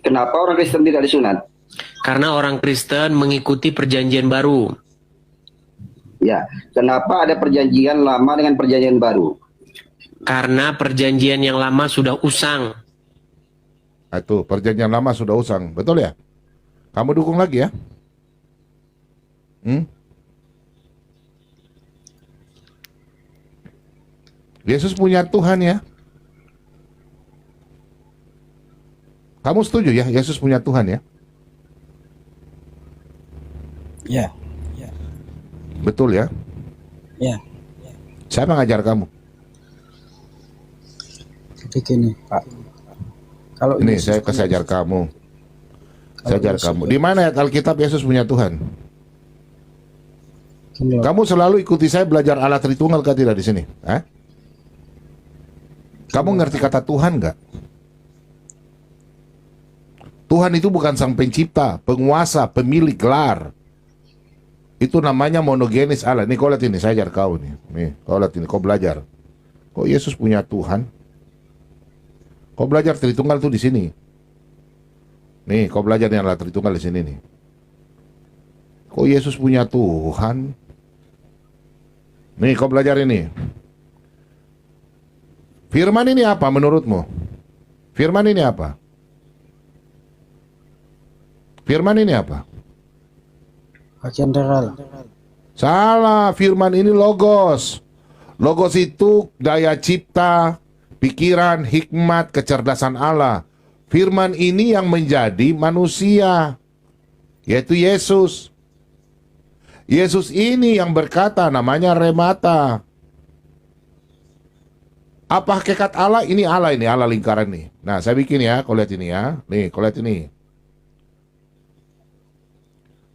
Kenapa orang Kristen tidak disunat? Karena orang Kristen mengikuti perjanjian baru. Ya, kenapa ada perjanjian lama dengan perjanjian baru? Karena perjanjian yang lama sudah usang. Itu perjanjian lama sudah usang, betul ya? Kamu dukung lagi ya? Yesus punya Tuhan ya? Kamu setuju ya? Yesus punya Tuhan ya? Ya, Betul ya? ya. Siapa ngajar kamu? Jadi gini, Pak. Kalau Ini Yesus saya punya- kesajar kamu. Saya ajar Yesus kamu. punya- Di mana ayat Alkitab Yesus punya Tuhan? gini loh, Kamu selalu ikuti saya belajar Allah Tritunggal kah tidak di sini? Hah? Kamu ngerti kata Tuhan nggak? Tuhan itu bukan sang pencipta, penguasa, pemilik gelar. Itu namanya monogenis Allah. Nih kau lihat ini, saya ajar kau nih. Nih, kau lihat ini, kau belajar. Kok Yesus punya Tuhan? Kau belajar Tritunggal tuh di sini. Nih, kau belajar yang Allah Tritunggal di sini nih. Kok Yesus punya Tuhan? Nih, kau belajar ini. Firman ini apa menurutmu? Firman ini apa? Firman ini apa? bagian general. Salah, firman ini logos. Logos itu daya cipta, pikiran, hikmat, kecerdasan Allah. Firman ini yang menjadi manusia, yaitu Yesus. Yesus ini yang berkata, namanya remata. Apa hakikat Allah? Ini Allah lingkaran nih. Nah, saya bikin ya, kau lihat ini ya. Nih, kau lihat ini.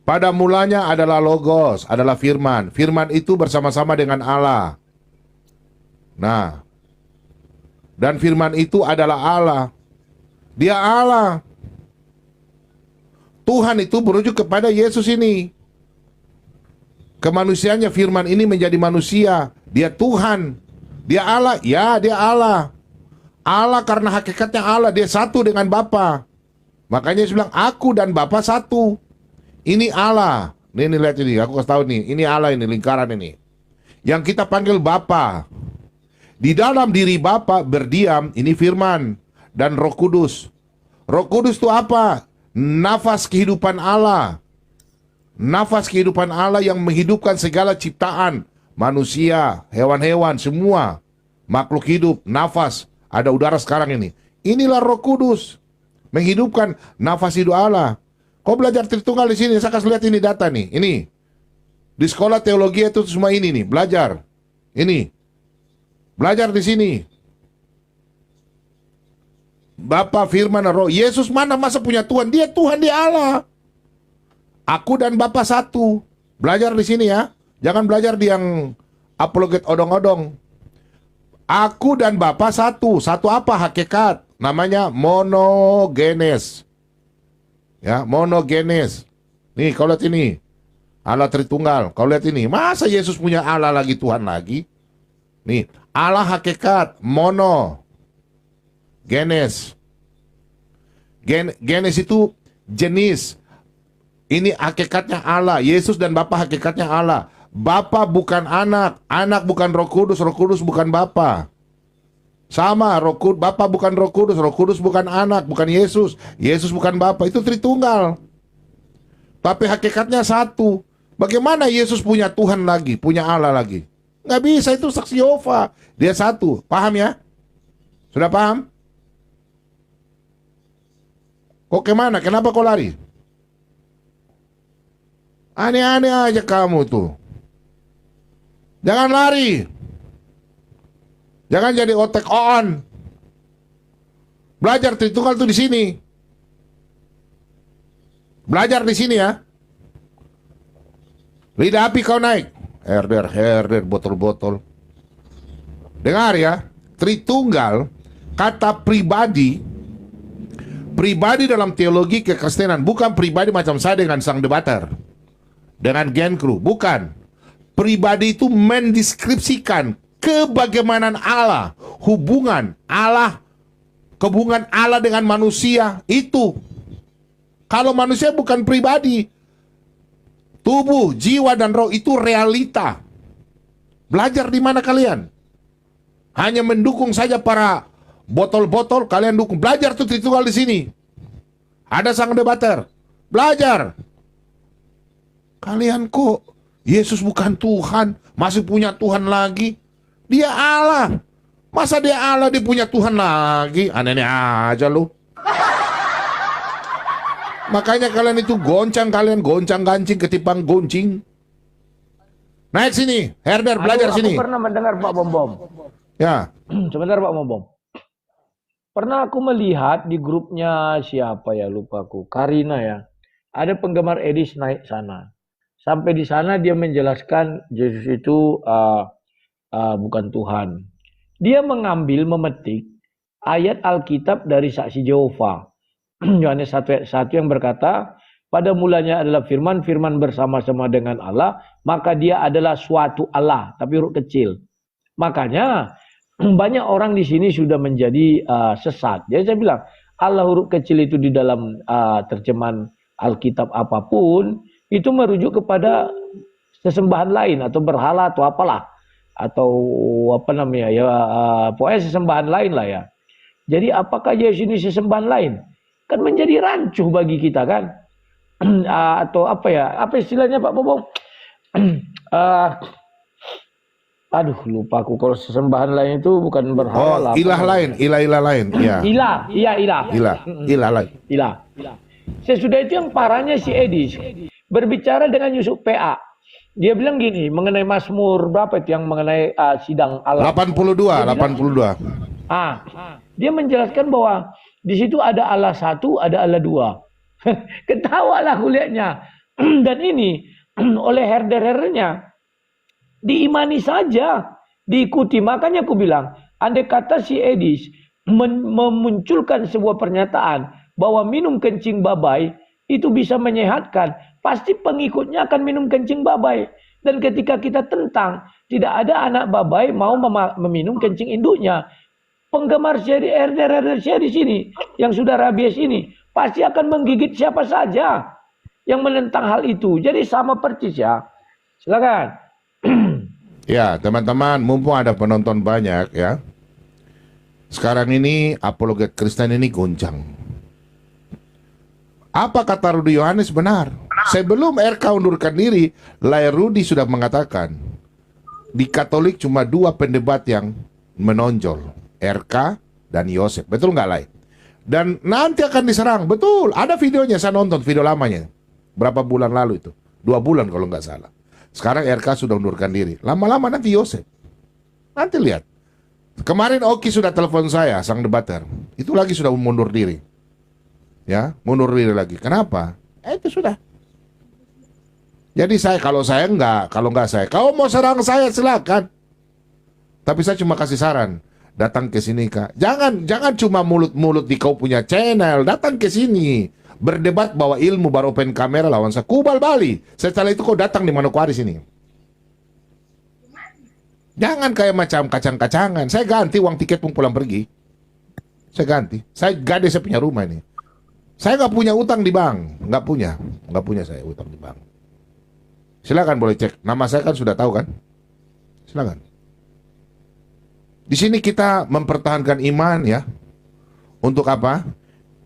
Pada mulanya adalah logos, adalah firman. Firman itu bersama-sama dengan Allah. Nah, dan firman itu adalah Allah. Dia Allah. Tuhan itu merujuk kepada Yesus ini. Kemanusiaannya firman ini menjadi manusia. Dia Tuhan. Dia Allah. Ya, dia Allah. Allah karena hakikatnya Allah. Dia satu dengan Bapa. Makanya Yesus bilang, aku dan Bapa satu. Ini Allah. Nih lihat ini, aku kasih tahu nih. Ini Allah ini, lingkaran ini. Yang kita panggil Bapa. Di dalam diri Bapa berdiam, ini firman. Dan Roh Kudus. Roh Kudus itu apa? Nafas kehidupan Allah. Nafas kehidupan Allah yang menghidupkan segala ciptaan. Manusia, hewan-hewan, semua. Makhluk hidup, nafas. Ada udara sekarang ini. Inilah Roh Kudus. Menghidupkan nafas hidup Allah. Kau belajar Tritunggal di sini, saya kasih lihat ini data nih. Ini. Di sekolah teologi itu semua ini nih, belajar. Ini. Belajar di sini. Bapa, firman, Roh. Yesus mana masa punya Tuhan? Dia Tuhan, dia Allah. Aku dan Bapa satu. Belajar di sini ya. Jangan belajar di yang apologet odong-odong. Aku dan Bapa satu. Satu apa hakikat? Namanya monogenes. Ya, monogenes. Nih, kau lihat ini. Allah Tritunggal. Kau lihat ini. Masa Yesus punya Allah lagi, Tuhan lagi? Nih, Allah hakikat. Mono. Genes. Genes itu jenis. Ini hakikatnya Allah. Yesus dan Bapa hakikatnya Allah. Bapa bukan anak. Anak bukan Roh Kudus. Roh Kudus bukan Bapa. Sama, Bapa bukan Roh Kudus bukan anak, bukan Yesus. Yesus bukan Bapa, itu Tritunggal. Tapi hakikatnya satu. Bagaimana Yesus punya Tuhan lagi, punya Allah lagi? Nggak bisa, itu saksi Yehova. Dia satu, paham ya? Sudah paham? Kok kemana? Kenapa kau lari? Aneh-aneh aja kamu tuh. Jangan lari. Jangan jadi otak on. Belajar Tritunggal tuh di sini. Belajar di sini ya. Lidah api kau naik. Herder, botol-botol. Dengar ya. Tritunggal, kata pribadi. Pribadi dalam teologi kekristenan. Bukan pribadi macam saya dengan sang debater. Dengan Gen Crew. Bukan. Pribadi itu mendeskripsikan kebagaimanan Allah, hubungan Allah dengan manusia itu Kalau manusia bukan pribadi. Tubuh, jiwa, dan roh itu realita. Belajar di mana kalian? Hanya mendukung saja para botol-botol, kalian dukung. Belajar tuh tunggal di sini. Ada sang debater. Belajar. Kalian kok Yesus bukan Tuhan, masih punya Tuhan lagi. Dia Allah. Masa dia Allah, dia punya Tuhan lagi? Aneh-aneh aja lu. Makanya kalian itu kalian goncang-gancing ketimbang goncing. Naik sini, Herder, belajar sini. Aku pernah mendengar Pak Bom. Ya. Sebentar Pak Bom. Pernah aku melihat di grupnya siapa ya, lupa aku, Karina ya. Ada penggemar Edis naik sana. Sampai di sana dia menjelaskan Yesus itu bukan Tuhan. Dia memetik ayat Alkitab dari Saksi Yehova. Yohanes 1 ayat 1 yang berkata, pada mulanya adalah firman, firman bersama-sama dengan Allah, maka dia adalah suatu Allah, tapi huruf kecil. Makanya banyak orang di sini sudah menjadi sesat. Jadi saya bilang, Allah huruf kecil itu di dalam terjemahan Alkitab apapun, itu merujuk kepada sesembahan lain atau berhala atau apalah. Atau apa namanya ya, pokoknya sesembahan lain lah ya. Jadi apakah Yesus ini sesembahan lain? Kan menjadi rancuh bagi kita kan. Atau apa ya, apa istilahnya Pak Bobong? Aduh lupa aku, kalau sesembahan lain itu bukan berhala. Ilah lain, ilah lain. Ya. Ilah lain. Ilah. Sesudah itu yang parahnya si Edis berbicara dengan Yusuf PA. Dia bilang gini mengenai Mazmur berapa itu yang mengenai sidang Allah. 82. Dia menjelaskan bahwa di situ ada Allah satu, ada Allah dua. Ketawalah kuliahnya. Dan ini oleh herder-herdernya diimani saja, diikuti. Makanya aku bilang, andai kata si Edis memunculkan sebuah pernyataan bahwa minum kencing babai itu bisa menyehatkan, pasti pengikutnya akan minum kencing babai. Dan ketika kita tentang, tidak ada anak babai mau meminum kencing induknya. Penggemar seri herder di sini yang sudah rabies ini pasti akan menggigit siapa saja yang menentang hal itu. Jadi sama persis ya. Silakan. Ya, teman-teman, mumpung ada penonton banyak ya. Sekarang ini apologet Kristen ini goncang. Apa kata Rudi Yohanes benar? Sebelum RK undurkan diri, Lai Rudi sudah mengatakan di Katolik cuma dua pendebat yang menonjol, RK dan Yosef. Betul nggak, Lai? Dan nanti akan diserang. Betul, ada videonya, saya nonton video lamanya. Berapa bulan lalu itu? 2 bulan kalau nggak salah. Sekarang RK sudah undurkan diri. Lama-lama nanti Yosef. Nanti lihat. Kemarin Oki sudah telepon saya, sang debater. Itu lagi sudah mundur diri. Ya, mundur diri lagi. Kenapa? Itu sudah. Jadi kalau mau serang saya silakan. Tapi saya cuma kasih saran, datang ke sini Kak. Jangan cuma mulut-mulut di kau punya channel, datang ke sini. Berdebat bahwa ilmu baru open kamera lawan saya. Kubal Bali. Setelah itu kau datang di Manokwari sini. Jangan kayak macam kacang-kacangan. Saya ganti uang tiket pun pulang pergi. Saya ganti. Saya gade saya punya rumah ini. Saya nggak punya utang di bank. Nggak punya saya utang di bank. Silakan boleh cek. Nama saya kan sudah tahu kan? Silakan. Di sini kita mempertahankan iman ya. Untuk apa?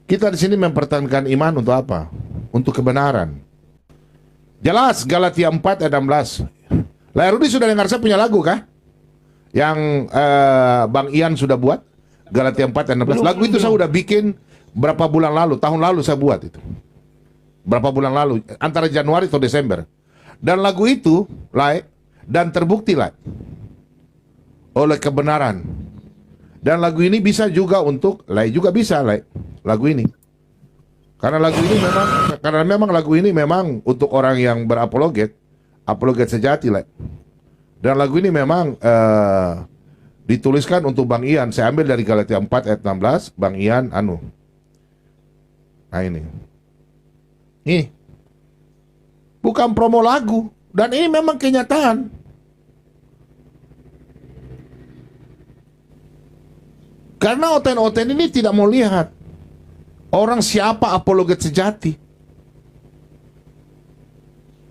Kita di sini mempertahankan iman untuk apa? Untuk kebenaran. Jelas Galatia 4 ayat 16. Lai Rudi sudah dengar saya punya lagu kah? Yang Bang Ian sudah buat? Galatia 4 ayat 16. Lagu itu saya udah bikin berapa bulan lalu, tahun lalu saya buat itu. Berapa bulan lalu, antara Januari atau Desember. Dan lagu itu, Lai, dan terbukti, Lai, oleh kebenaran. Dan lagu ini bisa juga untuk, Lai juga bisa, Lai, lagu ini. Karena memang lagu ini memang untuk orang yang berapologet, apologet sejati, Lai. Dan lagu ini memang dituliskan untuk Bang Ian. Saya ambil dari Galatia 4 ayat 16, Bang Ian, Nah ini. Bukan promo lagu. Dan ini memang kenyataan. Karena oten-oten ini tidak mau lihat orang siapa apologet sejati.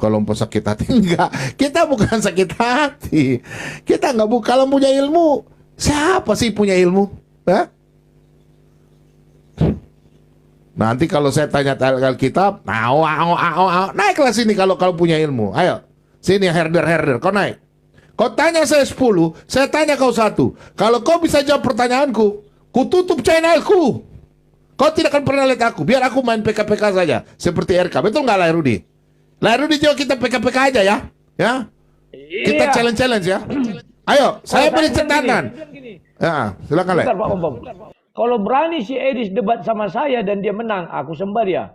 Kelompok sakit hati enggak. Kita bukan sakit hati. Kita enggak kalau punya ilmu. Siapa sih punya ilmu? Hah? Nanti kalau saya tanya Alkitab, naiklah sini kalau punya ilmu. Ayo, sini herder, kau naik. Kau tanya saya 10, saya tanya kau 1. Kalau kau bisa jawab pertanyaanku, ku tutup channelku. Kau tidak akan pernah lihat aku. Biar aku main PK-PK saja, seperti RK. Betul nggak, Lairudi? Lairudi jawab kita PK-PK aja ya, ya. Kita challenge ya. Ayo, saya beri catatan. Ya, silakan Lai. Bentar, Pak Bambang. Kalau berani si Edis debat sama saya dan dia menang, aku sembah dia.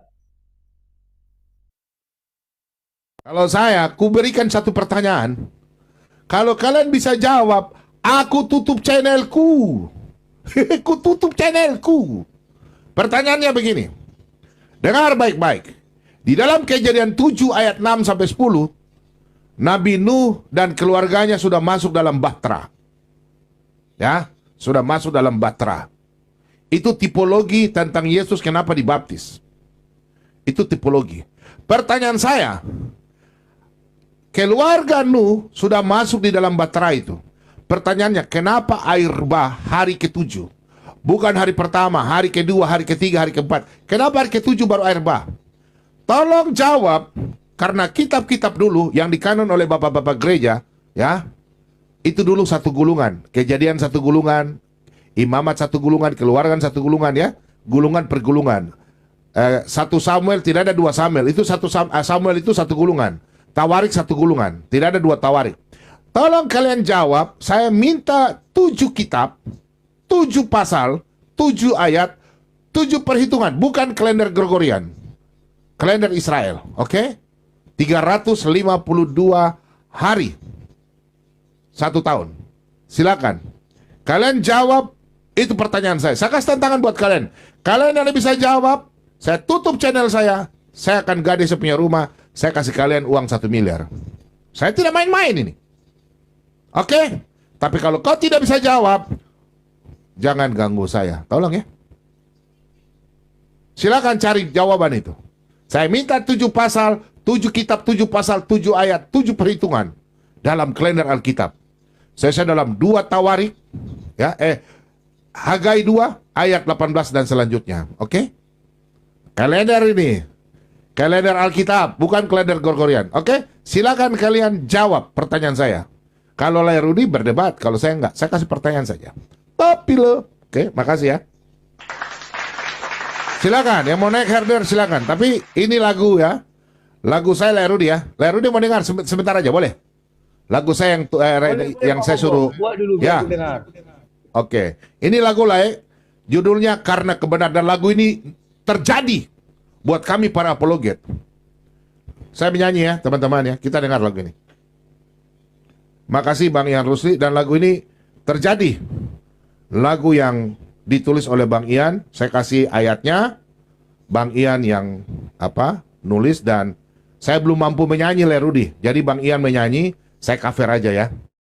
Kalau saya, ku berikan satu pertanyaan. Kalau kalian bisa jawab, aku tutup channelku. Ku tutup channelku. Pertanyaannya begini. Dengar baik-baik. Di dalam Kejadian 7 ayat 6 sampai 10, Nabi Nuh dan keluarganya sudah masuk dalam Bahtera. Ya, sudah masuk dalam Bahtera. Itu tipologi tentang Yesus kenapa dibaptis. Itu tipologi. Pertanyaan saya, keluarga Nuh sudah masuk di dalam Bahtera itu. Pertanyaannya, kenapa air bah hari ke-7? Bukan hari pertama, hari kedua, hari ketiga, hari keempat. Kenapa hari ke-7 baru air bah? Tolong jawab, karena kitab-kitab dulu yang dikanon oleh bapak-bapak gereja, ya, itu dulu satu gulungan. Kejadian satu gulungan, Imamat satu gulungan, Keluaran satu gulungan, ya, gulungan per gulungan. 1 Samuel tidak ada 2 Samuel, itu Samuel itu satu gulungan. Tawarik satu gulungan, tidak ada 2 Tawarik. Tolong kalian jawab, saya minta 7 kitab, 7 pasal, 7 ayat, 7 perhitungan, bukan kalender Gregorian. Kalender Israel, oke? 352 hari. 1 tahun. Silakan. Kalian jawab, itu pertanyaan saya. Saya kasih tantangan buat kalian. Kalian yang bisa jawab, saya tutup channel saya akan gade saya punya rumah, saya kasih kalian uang 1 miliar. Saya tidak main-main ini. Oke? Tapi kalau kau tidak bisa jawab, jangan ganggu saya. Tolong ya. Silakan cari jawaban itu. Saya minta 7 pasal, 7 kitab, 7 pasal, 7 ayat, 7 perhitungan dalam kalender Alkitab. Saya dalam 2 Tawarik, ya, Hagai 2 ayat 18 dan selanjutnya. Oke? Kalender ini, kalender Alkitab, bukan kalender Gregorian. Oke? Silakan kalian jawab pertanyaan saya. Kalau Lairudi berdebat, kalau saya enggak, saya kasih pertanyaan saja. Tapi lo, oke, makasih ya. Silakan, yang mau naik herder silakan. Tapi ini lagu ya, lagu saya Lairudi ya. Lairudi mau dengar sebentar aja, boleh? Lagu saya yang saya suruh. Buat dulu, ya. biar aku dengar. Oke, ini lagu Lai, judulnya Karena Kebenaran, dan lagu ini terjadi buat kami para apologet. Saya menyanyi ya, teman-teman ya, kita dengar lagu ini. Makasih Bang Ian Rusli, dan lagu ini terjadi. Lagu yang ditulis oleh Bang Ian, saya kasih ayatnya, Bang Ian yang nulis, dan saya belum mampu menyanyi Lerudi. Jadi Bang Ian menyanyi, saya cover aja ya.